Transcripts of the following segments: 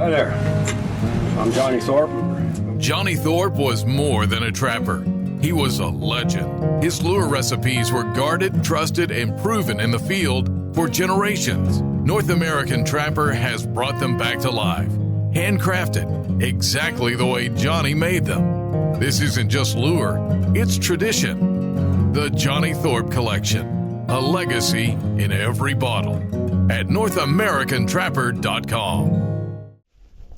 Hi there, I'm Johnny Thorpe. Johnny Thorpe was more than a trapper. He was a legend. His lure recipes were guarded, trusted, and proven in the field for generations. North American Trapper has brought them back to life, handcrafted, exactly the way Johnny made them. This isn't just lure, it's tradition. The Johnny Thorpe Collection, a legacy in every bottle. At NorthAmericanTrapper.com.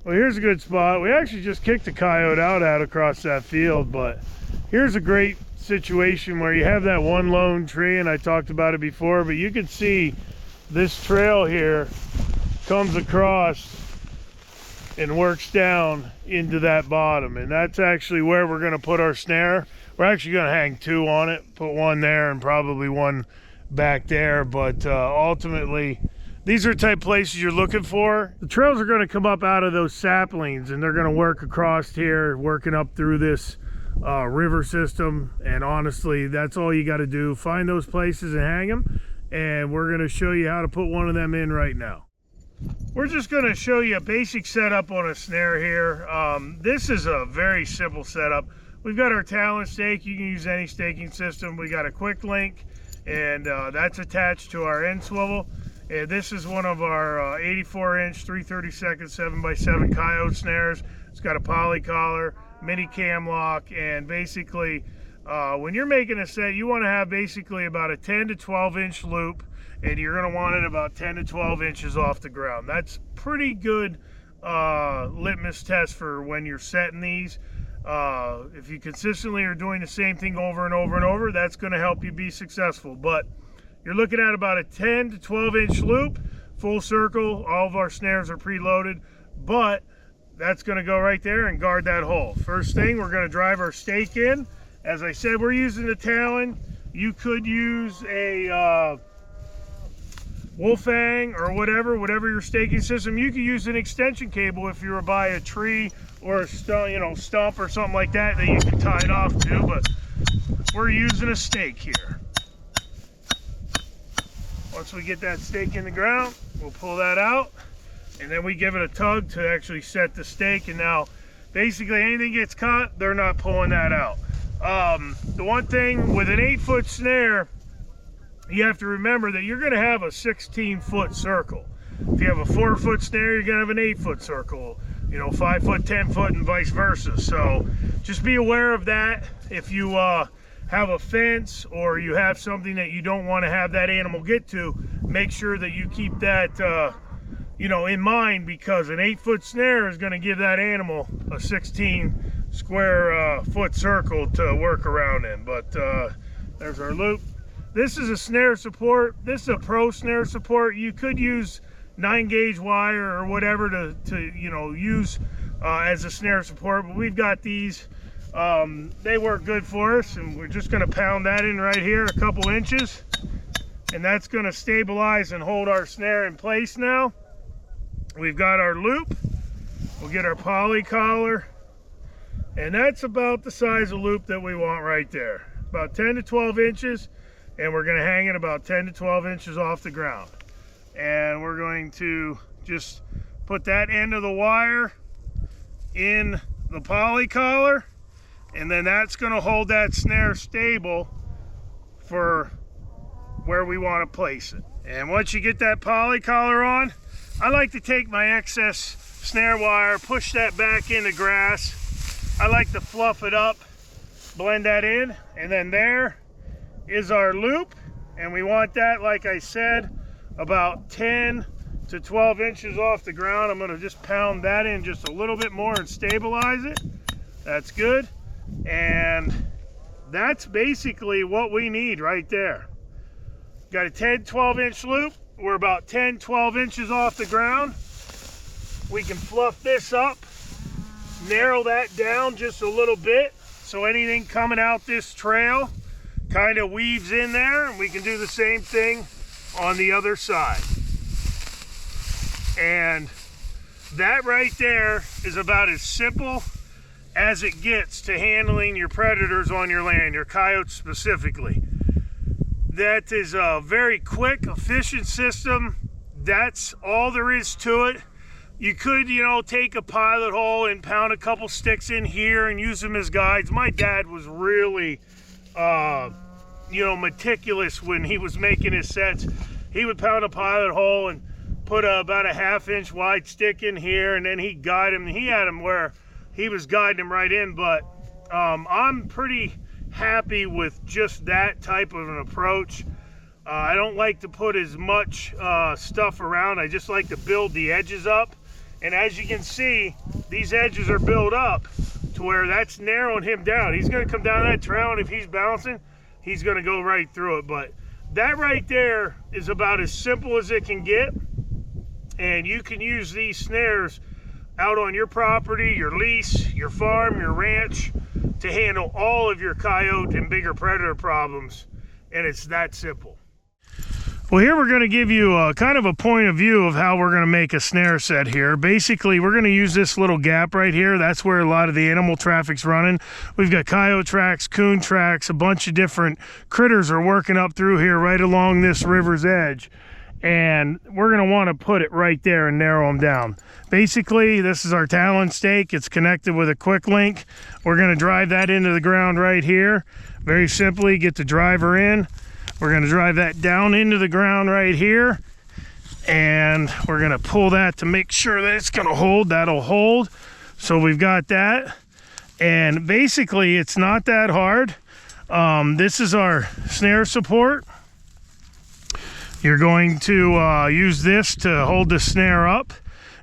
Well, here's a good spot. We actually just kicked a coyote out across that field, but here's a great situation where you have that one lone tree, and I talked about it before, but you can see this trail here comes across and works down into that bottom, and that's actually where we're going to put our snare. We're actually going to hang two on it, put one there and probably one back there, but ultimately these are the type of places you're looking for. The trails are going to come up out of those saplings, and they're going to work across here, working up through this river system. And honestly, that's all you got to do. Find those places and hang them. And we're going to show you how to put one of them in right now. We're just going to show you a basic setup on a snare here. This is a very simple setup. We've got our talon stake. You can use any staking system. We got a quick link, and that's attached to our end swivel. And this is one of our 84-inch 3/32 7x7 Coyote snares. It's got a poly collar, mini cam lock, and basically when you're making a set, you want to have basically about a 10 to 12-inch loop, and you're going to want it about 10 to 12 inches off the ground. That's pretty good litmus test for when you're setting these. If you consistently are doing the same thing over and over and over, that's going to help you be successful. But you're looking at about a 10 to 12-inch loop, full circle. All of our snares are preloaded, but that's going to go right there and guard that hole. First thing, we're going to drive our stake in. As I said, we're using the talon. You could use a Wolfang or whatever your staking system. You could use an extension cable if you were by a tree or a stump or something like that you can tie it off to, but we're using a stake here. Once we get that stake in the ground, we'll pull that out, and then we give it a tug to actually set the stake. And now basically anything gets caught, they're not pulling that out. The one thing with an 8-foot snare, you have to remember that you're going to have a 16-foot circle. If you have a 4-foot snare, you're going to have an 8-foot circle, 5-foot, 10-foot, and vice versa. So just be aware of that. If you have a fence or you have something that you don't want to have that animal get to, make sure that you keep that in mind, because an 8-foot snare is going to give that animal a 16 square foot circle to work around in. But there's our loop. This is a snare support. This is a pro snare support. You could use 9-gauge wire or whatever to use as a snare support, but we've got these. They work good for us, and we're just going to pound that in right here a couple inches, and that's going to stabilize and hold our snare in place. Now we've got our loop. We'll get our poly collar, and that's about the size of loop that we want right there, about 10 to 12 inches, and we're going to hang it about 10 to 12 inches off the ground. And we're going to just put that end of the wire in the poly collar, and then that's going to hold that snare stable for where we want to place it. And once you get that poly collar on, I like to take my excess snare wire, push that back into grass. I like to fluff it up, blend that in, and then there is our loop. And we want that, like I said, about 10 to 12 inches off the ground. I'm going to just pound that in just a little bit more and stabilize it. That's good. And that's basically what we need right there. Got a 10-12 inch loop. We're about 10-12 inches off the ground. We can fluff this up, narrow that down just a little bit, so anything coming out this trail kind of weaves in there, and we can do the same thing on the other side. And that right there is about as simple as it gets to handling your predators on your land, your coyotes specifically. That is a very quick, efficient system. That's all there is to it. You could, you know, take a pilot hole and pound a couple sticks in here and use them as guides. My dad was really, you know, meticulous when he was making his sets. He would pound a pilot hole and put about a 1/2 inch wide stick in here, and then he'd guide him. He had him where he was guiding him right in, but I'm pretty happy with just that type of an approach. I don't like to put as much stuff around. I just like to build the edges up. And as you can see, these edges are built up to where that's narrowing him down. He's gonna come down that trail, and if he's bouncing, he's gonna go right through it. But that right there is about as simple as it can get. And you can use these snares out on your property, your lease, your farm, your ranch, to handle all of your coyote and bigger predator problems. And it's that simple. Well, here we're going to give you kind of a point of view of how we're going to make a snare set here. Basically, we're going to use this little gap right here. That's where a lot of the animal traffic's running. We've got coyote tracks, coon tracks, a bunch of different critters are working up through here right along this river's edge. And we're going to want to put it right there and narrow them down. Basically, this is our talon stake. It's connected with a quick link. We're going to drive that into the ground right here. Very simply, get the driver in. We're going to drive that down into the ground right here, and we're going to pull that to make sure that it's going to hold. That'll hold. So we've got that, and basically it's not that hard. This is our snare support. You're going to use this to hold the snare up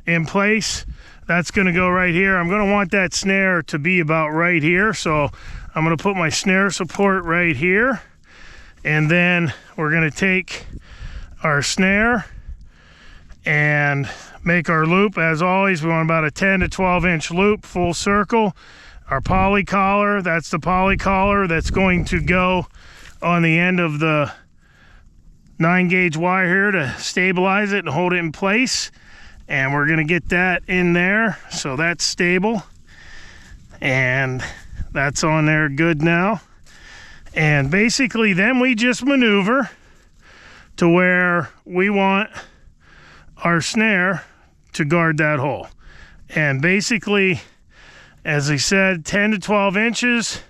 in place. That's going to go right here. I'm going to want that snare to be about right here, so I'm going to put my snare support right here. And then we're going to take our snare and make our loop. As always, we want about a 10 to 12 inch loop, full circle. Our poly collar, that's the poly collar that's going to go on the end of the 9-gauge wire here to stabilize it and hold it in place. And we're going to get that in there so that's stable. And that's on there good now. And basically then we just maneuver to where we want our snare to guard that hole. And basically, as I said, 10 to 12 inches,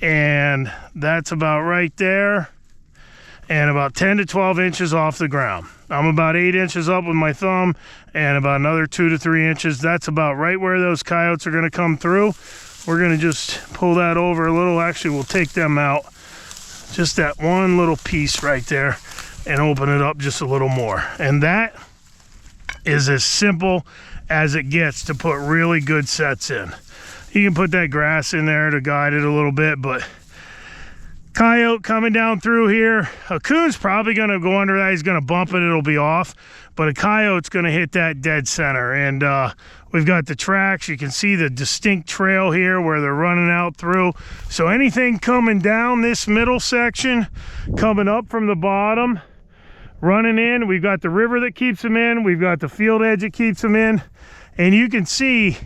and that's about right there, and about 10 to 12 inches off the ground. I'm about 8 inches up with my thumb, and about another 2 to 3 inches. That's about right where those coyotes are going to come through. We're going to just pull that over a little. Actually, we'll take them out, just that one little piece right there, and open it up just a little more. And that is as simple as it gets to put really good sets in. You can put that grass in there to guide it a little bit, but coyote coming down through here, a coon's probably going to go under that. He's going to bump it, it'll be off, but a coyote's going to hit that dead center. And we've got the tracks. You can see the distinct trail here where they're running out through. So anything coming down this middle section, coming up from the bottom, running in, we've got the river that keeps them in, we've got the field edge that keeps them in, and you can see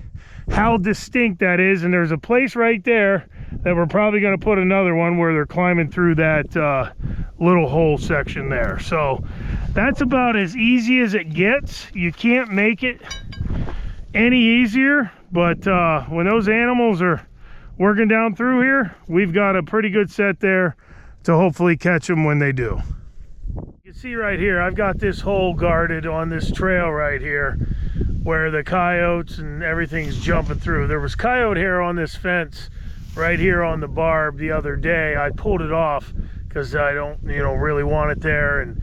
how distinct that is. And there's a place right there that we're probably going to put another one where they're climbing through that little hole section there. So that's about as easy as it gets. You can't make it any easier, but when those animals are working down through here, we've got a pretty good set there to hopefully catch them when they do. You can see right here, I've got this hole guarded on this trail right here where the coyotes and everything's jumping through. There was coyote hair on this fence right here on the barb the other day. I pulled it off because I don't, really want it there, and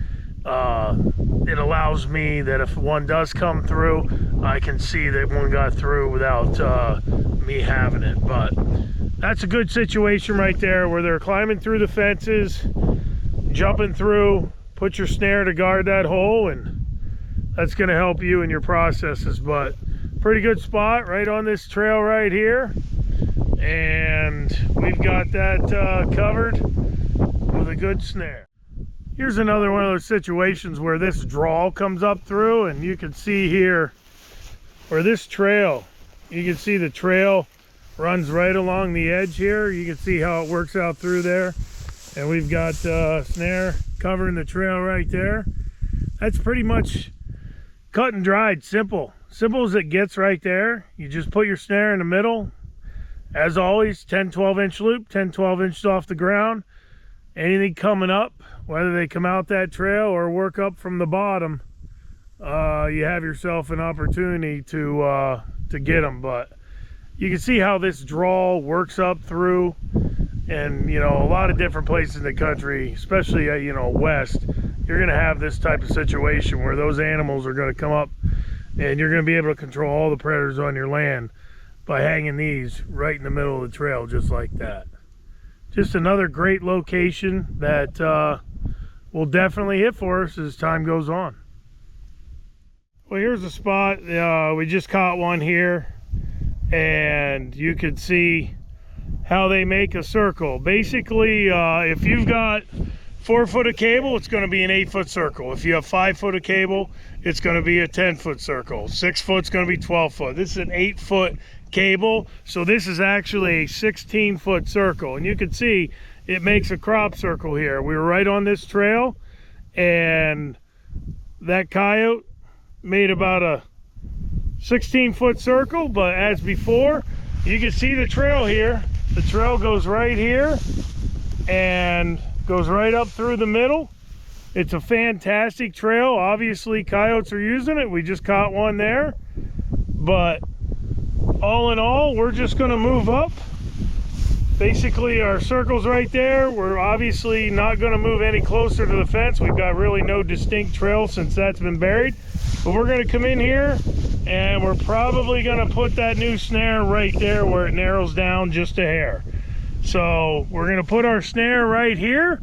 it allows me that if one does come through, I can see that one got through without me having it. But that's a good situation right there where they're climbing through the fences, jumping through. Put your snare to guard that hole, and that's going to help you in your processes. But pretty good spot right on this trail right here, and we've got that covered with a good snare. Here's another one of those situations where this draw comes up through, and you can see here where this trail, you can see the trail runs right along the edge here. You can see how it works out through there, and we've got snare covering the trail right there. That's pretty much cut and dried, simple simple as it gets right there. You just put your snare in the middle. As always, 10-12 inch loop, 10-12 inches off the ground. Anything coming up, whether they come out that trail or work up from the bottom, you have yourself an opportunity to get them. But you can see how this draw works up through, and you know, a lot of different places in the country, especially you know, west, you're going to have this type of situation where those animals are going to come up, and you're going to be able to control all the predators on your land by hanging these right in the middle of the trail, just like that. Just another great location that will definitely hit for us as time goes on. Well, here's a spot. We just caught one here, and you can see how they make a circle. Basically, if you've got 4 foot of cable, it's going to be an 8 foot circle. If you have 5 foot of cable, it's going to be a 10 foot circle. 6 foot's going to be 12 foot. This is an 8 foot cable, so this is actually a 16 foot circle, and you can see it makes a crop circle here. We were right on this trail, and that coyote made about a 16 foot circle. But as before, you can see the trail here. The trail goes right here and goes right up through the middle. It's a fantastic trail. Obviously coyotes are using it. We just caught one there, but all in all, we're just going to move up. Basically, our circle's right there. We're obviously not going to move any closer to the fence. We've got really no distinct trail since that's been buried. But we're going to come in here, and we're probably going to put that new snare right there where it narrows down just a hair. So we're going to put our snare right here,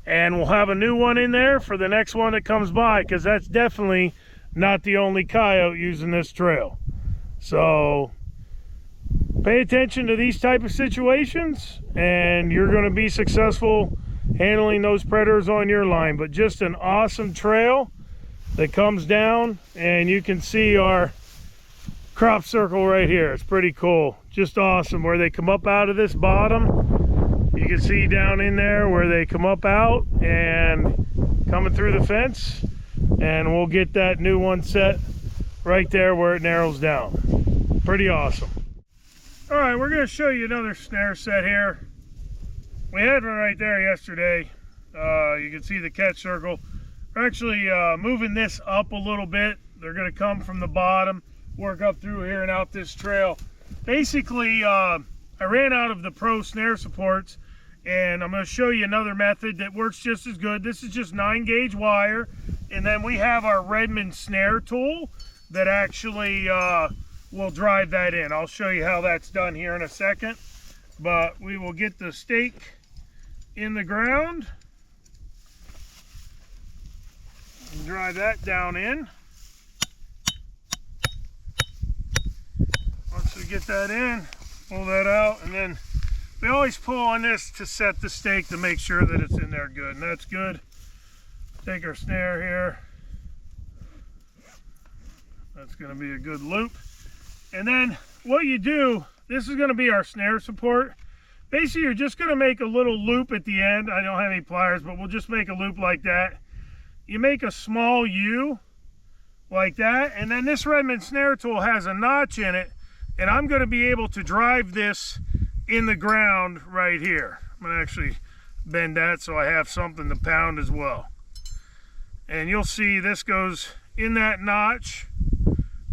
and we'll have a new one in there for the next one that comes by, because that's definitely not the only coyote using this trail. So pay attention to these type of situations, and you're going to be successful handling those predators on your line. But just an awesome trail that comes down, and you can see our crop circle right here. It's pretty cool, just awesome, where they come up out of this bottom. You can see down in there where they come up out and coming through the fence, and we'll get that new one set right there where it narrows down. Pretty awesome. All right, we're going to show you another snare set here. We had one right there yesterday. You can see the catch circle. We're actually moving this up a little bit. They're going to come from the bottom, work up through here and out this trail. Basically, I ran out of the Pro snare supports, and I'm going to show you another method that works just as good. This is just 9-gauge wire, and then we have our Redmond snare tool that actually will drive that in. I'll show you how that's done here in a second, but we will get the stake in the ground and drive that down in. Once we get that in, pull that out, and then we always pull on this to set the stake to make sure that it's in there good, and that's good. Take our snare here. That's going to be a good loop. And then what you do, this is going to be our snare support. Basically, you're just going to make a little loop at the end. I don't have any pliers, but we'll just make a loop like that. You make a small U like that, and then this Redmond snare tool has a notch in it, and I'm going to be able to drive this in the ground right here. I'm going to actually bend that so I have something to pound as well. And you'll see this goes in that notch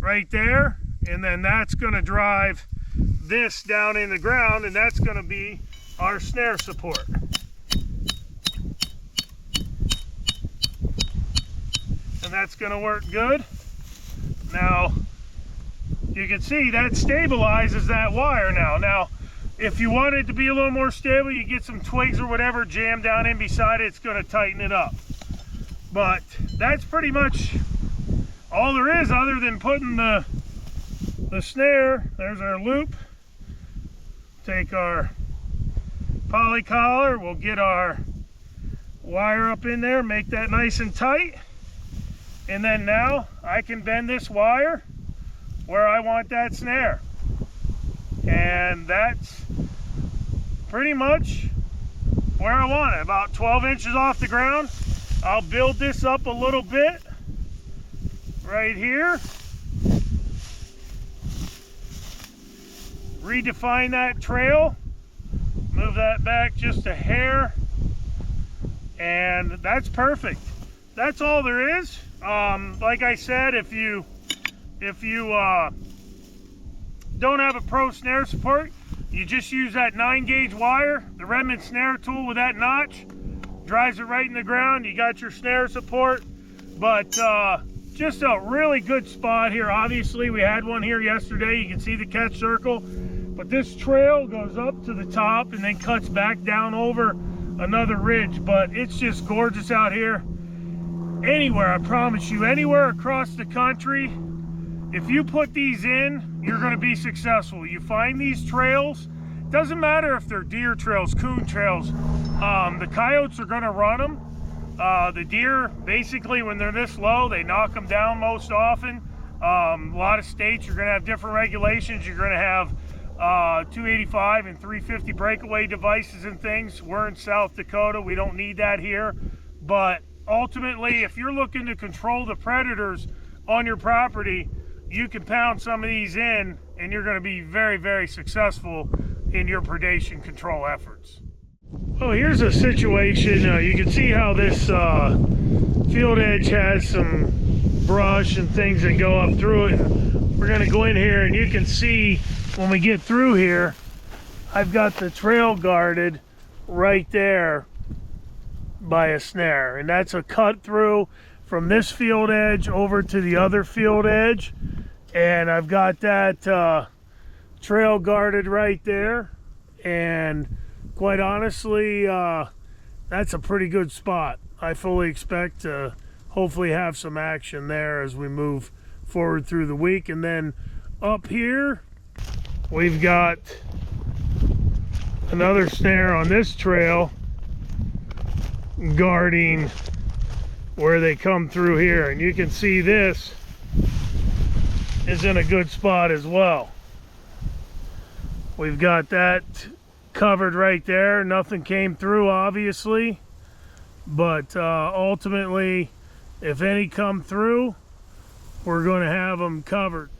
right there, and then that's going to drive this down in the ground, and that's going to be our snare support. And that's going to work good. Now you can see that stabilizes that wire now. Now if you want it to be a little more stable, you get some twigs or whatever jammed down in beside it. It's going to tighten it up. But that's pretty much all there is, other than putting the snare. There's our loop. Take our poly collar, we'll get our wire up in there, make that nice and tight, and then now I can bend this wire where I want that snare. And that's pretty much where I want it, about 12 inches off the ground. I'll build this up a little bit right here, redefine that trail, move that back just a hair, and that's perfect. That's all there is. Like I said, if you don't have a pro snare support, you just use that 9-gauge wire, the Redmond snare tool with that notch, drives it right in the ground. You got your snare support. But just a really good spot here. Obviously, we had one here yesterday. You can see the catch circle. But this trail goes up to the top and then cuts back down over another ridge. But it's just gorgeous out here. Anywhere, I promise you, anywhere across the country, if you put these in, you're going to be successful. You find these trails, doesn't matter if they're deer trails, coon trails, the coyotes are going to run them. The deer, basically, when they're this low, they knock them down most often. A lot of states, you're going to have different regulations. You're going to have 285 and 350 breakaway devices and things. We're in South Dakota. We don't need that here. But ultimately, if you're looking to control the predators on your property, you can pound some of these in, and you're going to be very, very successful in your predation control efforts. Well, here's a situation. You can see how this field edge has some brush and things that go up through it. We're going to go in here, and you can see when we get through here, I've got the trail guarded right there by a snare, and that's a cut through from this field edge over to the other field edge, and I've got that trail guarded right there. And quite honestly, that's a pretty good spot. I fully expect to hopefully have some action there as we move forward through the week. And then up here, we've got another snare on this trail guarding where they come through here. And you can see this is in a good spot as well. We've got that covered right there. Nothing came through, obviously, but ultimately, if any come through, we're going to have them covered.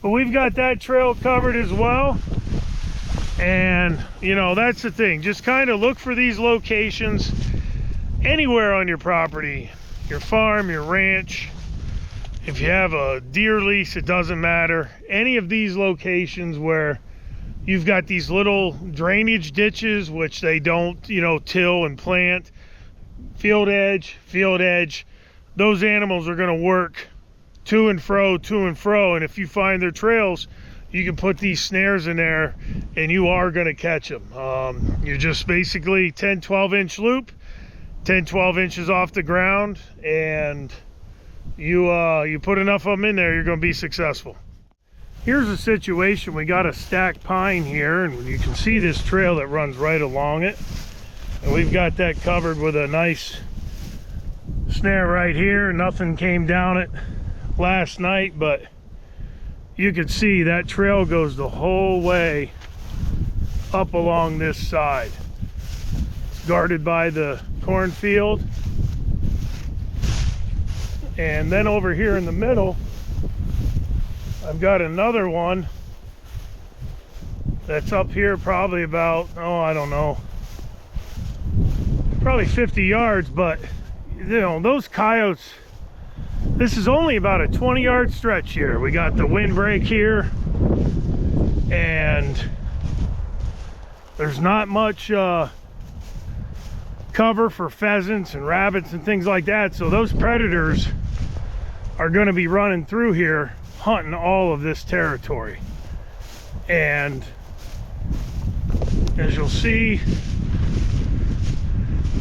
But we've got that trail covered as well. And you know, that's the thing, just kind of look for these locations anywhere on your property, your farm, your ranch. If you have a deer lease, it doesn't matter. Any of these locations where you've got these little drainage ditches, which they don't, you know, till and plant, field edge, those animals are going to work to and fro. And if you find their trails, you can put these snares in there and you are going to catch them. You're just basically 10-12 inch loop, 10-12 inches off the ground, and you put enough of them in there, you're going to be successful. Here's a situation. We got a stacked pine here, and you can see this trail that runs right along it, and we've got that covered with a nice snare right here. Nothing came down it last night, but you can see that trail goes the whole way up along this side. It's guarded by the cornfield, and then over here in the middle, I've got another one that's up here probably about, oh, I don't know, probably 50 yards, but you know, those coyotes, this is only about a 20-yard stretch here. We got the windbreak here, and there's not much cover for pheasants and rabbits and things like that, so those predators are going to be running through here hunting all of this territory. And as you'll see,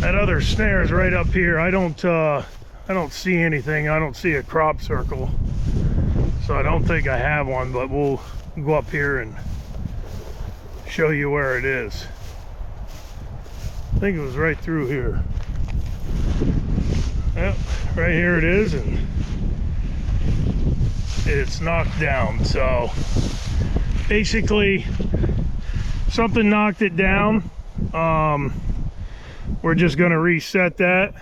that other snare is right up here. I don't see anything. I don't see a crop circle, so I don't think I have one, but we'll go up here and show you where it is. I think it was right through here. Yep, right here it is, and it's knocked down. So basically something knocked it down. We're just going to reset that,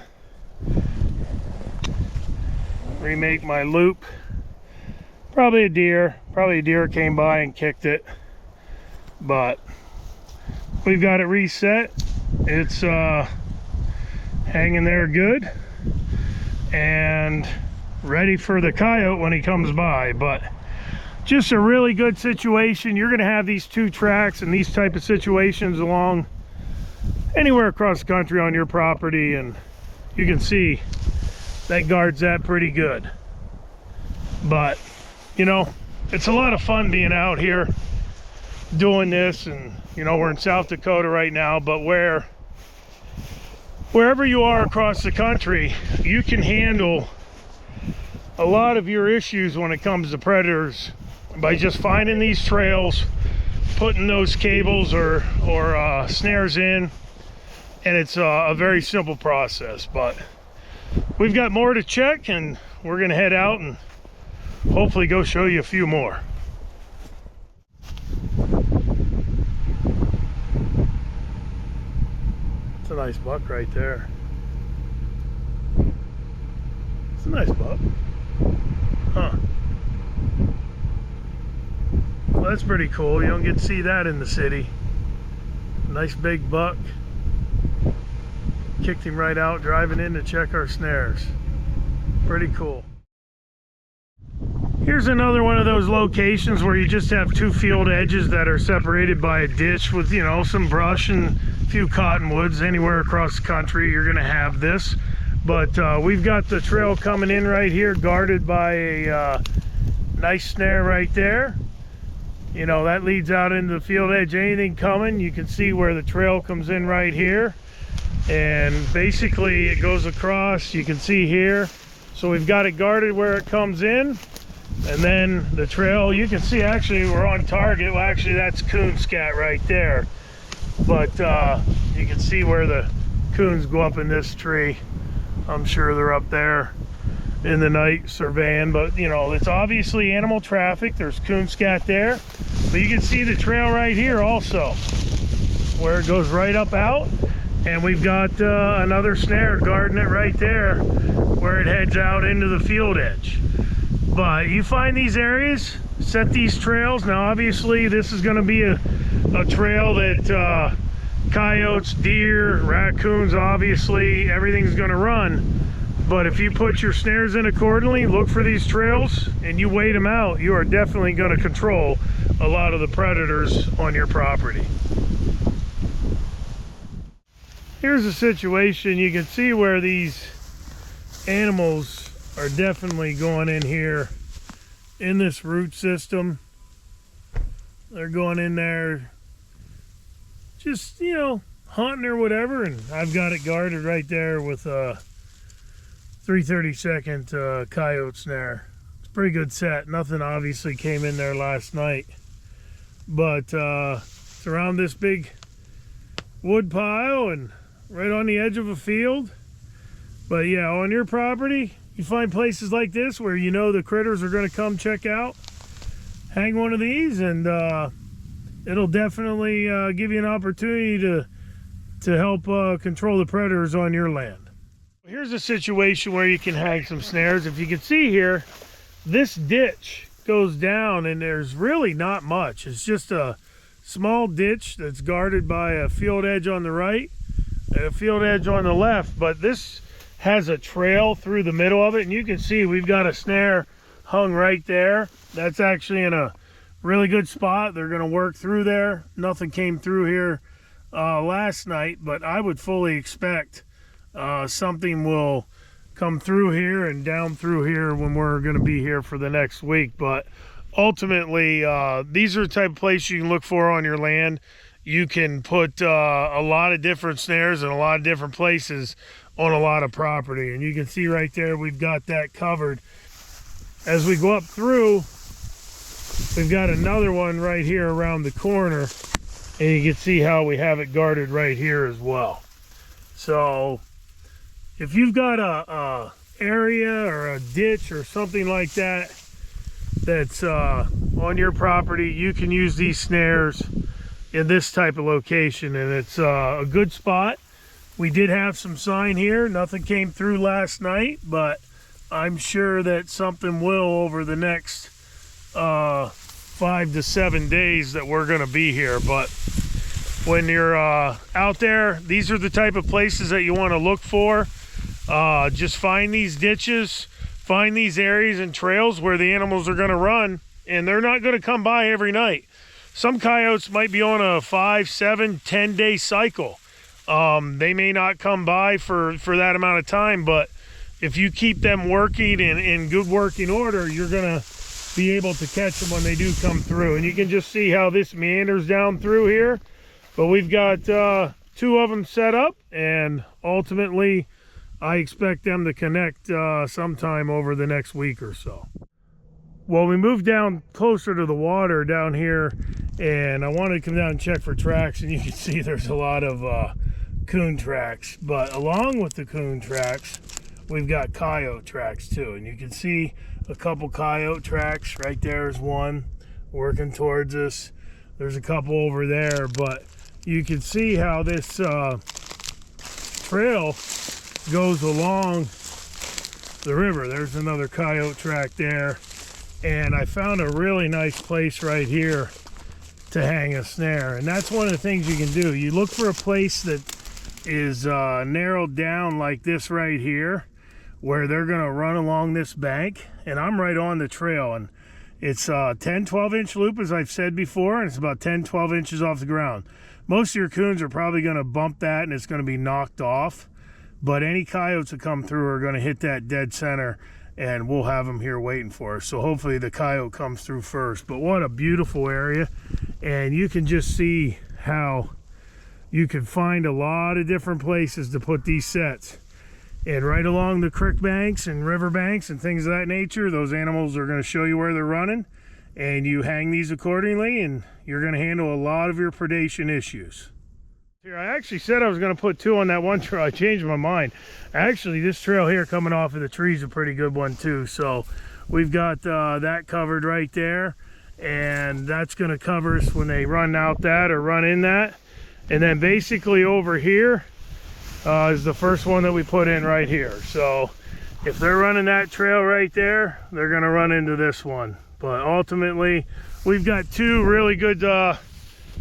remake my loop. Probably a deer came by and kicked it. but we've got it reset. It's hanging there good and ready for the coyote when he comes by. But just a really good situation. You're going to have these two tracks and these type of situations along anywhere across the country on your property, and you can see that guards that pretty good. But you know, it's a lot of fun being out here doing this. And you know, we're in South Dakota right now, but wherever you are across the country, you can handle a lot of your issues when it comes to predators by just finding these trails, putting those cables or snares in, and it's a very simple process. But we've got more to check, and we're gonna head out and hopefully go show you a few more. It's a nice buck right there. It's a nice buck. Huh. Well, that's pretty cool. You don't get to see that in the city. Nice big buck. Kicked him right out driving in to check our snares. Pretty cool. Here's another one of those locations where you just have two field edges that are separated by a ditch with, you know, some brush and a few cottonwoods. Anywhere across the country you're gonna have this. But we've got the trail coming in right here, guarded by a nice snare right there. You know, that leads out into the field edge. Anything coming, you can see where the trail comes in right here. And basically it goes across, you can see here. So we've got it guarded where it comes in. And then the trail, you can see actually we're on target. Well, actually that's coon scat right there. But you can see where the coons go up in this tree. I'm sure they're up there in the night surveying, but you know, it's obviously animal traffic. There's coon scat there, but you can see the trail right here also, where it goes right up out. And we've got another snare guarding it right there, where it heads out into the field edge. But you find these areas, set these trails. Now obviously this is going to be a trail that coyotes, deer, raccoons, obviously everything's going to run. But if you put your snares in accordingly, look for these trails and you wait them out, you are definitely going to control a lot of the predators on your property. Here's a situation. You can see where these animals are definitely going in here in this root system. They're going in there just, you know, hunting or whatever, and I've got it guarded right there with a 3/32 coyote snare. It's a pretty good set. Nothing obviously came in there last night, but it's around this big wood pile and right on the edge of a field. But yeah, on your property, you find places like this where you know the critters are going to come check out. Hang one of these, and it'll definitely give you an opportunity to help control the predators on your land. Here's a situation where you can hang some snares. If you can see here, this ditch goes down and there's really not much. It's just a small ditch that's guarded by a field edge on the right and a field edge on the left, but this has a trail through the middle of it, and you can see we've got a snare hung right there. That's actually in a really good spot. They're going to work through there. Nothing came through here last night, but I would fully expect something will come through here and down through here when we're going to be here for the next week. But ultimately, these are the type of places you can look for on your land. You can put a lot of different snares in a lot of different places on a lot of property, and you can see right there we've got that covered. As we go up through, we've got another one right here around the corner, and you can see how we have it guarded right here as well. So if you've got a area or a ditch or something like that that's on your property, you can use these snares in this type of location, and it's a good spot. We did have some sign here. Nothing came through last night, but I'm sure that something will over the next 5 to 7 days that we're going to be here. But when you're out there, these are the type of places that you want to look for. Just find these ditches, find these areas and trails where the animals are going to run, and they're not going to come by every night. Some coyotes might be on a 5, 7, 10 day cycle. They may not come by for that amount of time, but if you keep them working in good working order, you're going to be able to catch them when they do come through. And you can just see how this meanders down through here. But we've got 2 of them set up, and ultimately I expect them to connect sometime over the next week or so. Well, we moved down closer to the water down here, and I wanted to come down and check for tracks, and you can see there's a lot of coon tracks. But along with the coon tracks, we've got coyote tracks too, and you can see a couple coyote tracks. Right there is one working towards us. There's a couple over there, but you can see how this trail goes along the river. There's another coyote track there, and I found a really nice place right here to hang a snare. And that's one of the things you can do. You look for a place that is narrowed down like this right here, where they're gonna run along this bank, and I'm right on the trail, and it's 10-12 inch loop, as I've said before, and it's about 10-12 inches off the ground. Most of your coons are probably gonna bump that and it's gonna be knocked off, but any coyotes that come through are gonna hit that dead center, and we'll have them here waiting for us. So hopefully the coyote comes through first. But what a beautiful area, and you can just see how you can find a lot of different places to put these sets. And right along the creek banks and river banks and things of that nature, those animals are going to show you where they're running, and you hang these accordingly, and you're going to handle a lot of your predation issues. Here, I actually said I was going to put 2 on that one trail. I changed my mind. Actually, this trail here coming off of the tree is a pretty good one too. So we've got that covered right there, and that's going to cover us when they run out that or run in that. And then basically over here is the first one that we put in right here. So if they're running that trail right there, they're going to run into this one. But ultimately, we've got 2 really good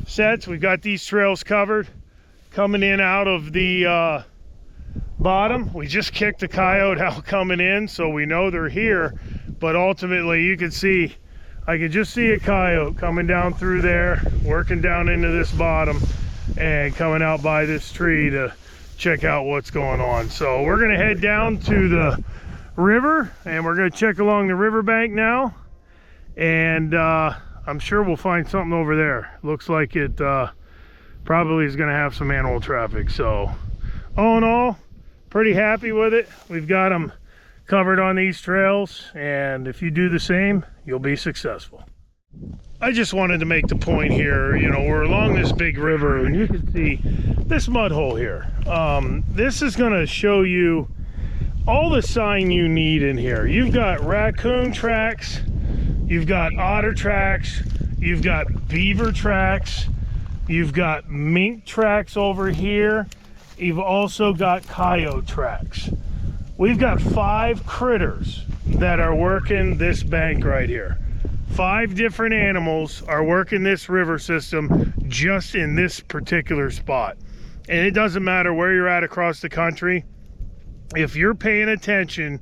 sets. We've got these trails covered coming in out of the bottom. We just kicked the coyote out coming in, so we know they're here. But ultimately, you can see, I can just see a coyote coming down through there, working down into this bottom, and coming out by this tree to check out what's going on. So we're going to head down to the river, and we're going to check along the riverbank now, and I'm sure we'll find something over there. Looks like it probably is going to have some animal traffic. So all in all, pretty happy with it. We've got them covered on these trails, and if you do the same, you'll be successful. I just wanted to make the point here, you know, we're along this big river, and you can see this mud hole here. This is going to show you all the sign you need in here. You've got raccoon tracks, you've got otter tracks, you've got beaver tracks, you've got mink tracks over here, you've also got coyote tracks. We've got 5 critters that are working this bank right here. 5 different animals are working this river system just in this particular spot. And it doesn't matter where you're at across the country. If you're paying attention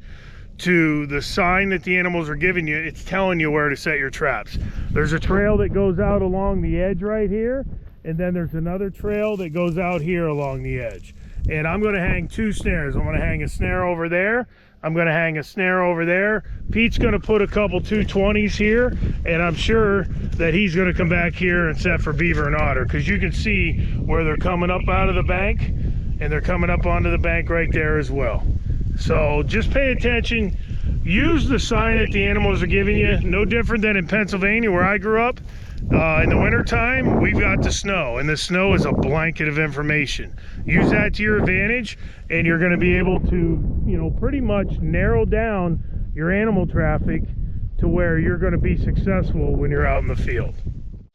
to the sign that the animals are giving you, it's telling you where to set your traps. There's a trail that goes out along the edge right here, and then there's another trail that goes out here along the edge. And I'm going to hang 2 snares. I'm going to hang a snare over there. I'm going to hang a snare over there. Pete's going to put a couple 220s here, and I'm sure that he's going to come back here and set for beaver and otter, because you can see where they're coming up out of the bank, and they're coming up onto the bank right there as well. So just pay attention. Use the sign that the animals are giving you. No different than in Pennsylvania where I grew up. In the wintertime, we've got the snow, and the snow is a blanket of information. Use that to your advantage, and you're going to be able to, you know, pretty much narrow down your animal traffic to where you're going to be successful when you're out in the field.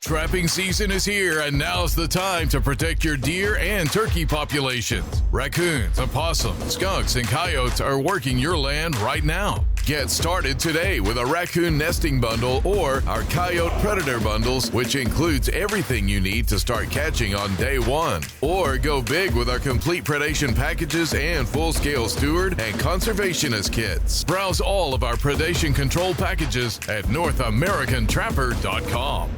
Trapping season is here, and now's the time to protect your deer and turkey populations. Raccoons, opossums, skunks, and coyotes are working your land right now. Get started today with a raccoon nesting bundle or our coyote predator bundles, which includes everything you need to start catching on day one. Or go big with our complete predation packages and full-scale steward and conservationist kits. Browse all of our predation control packages at NorthAmericanTrapper.com.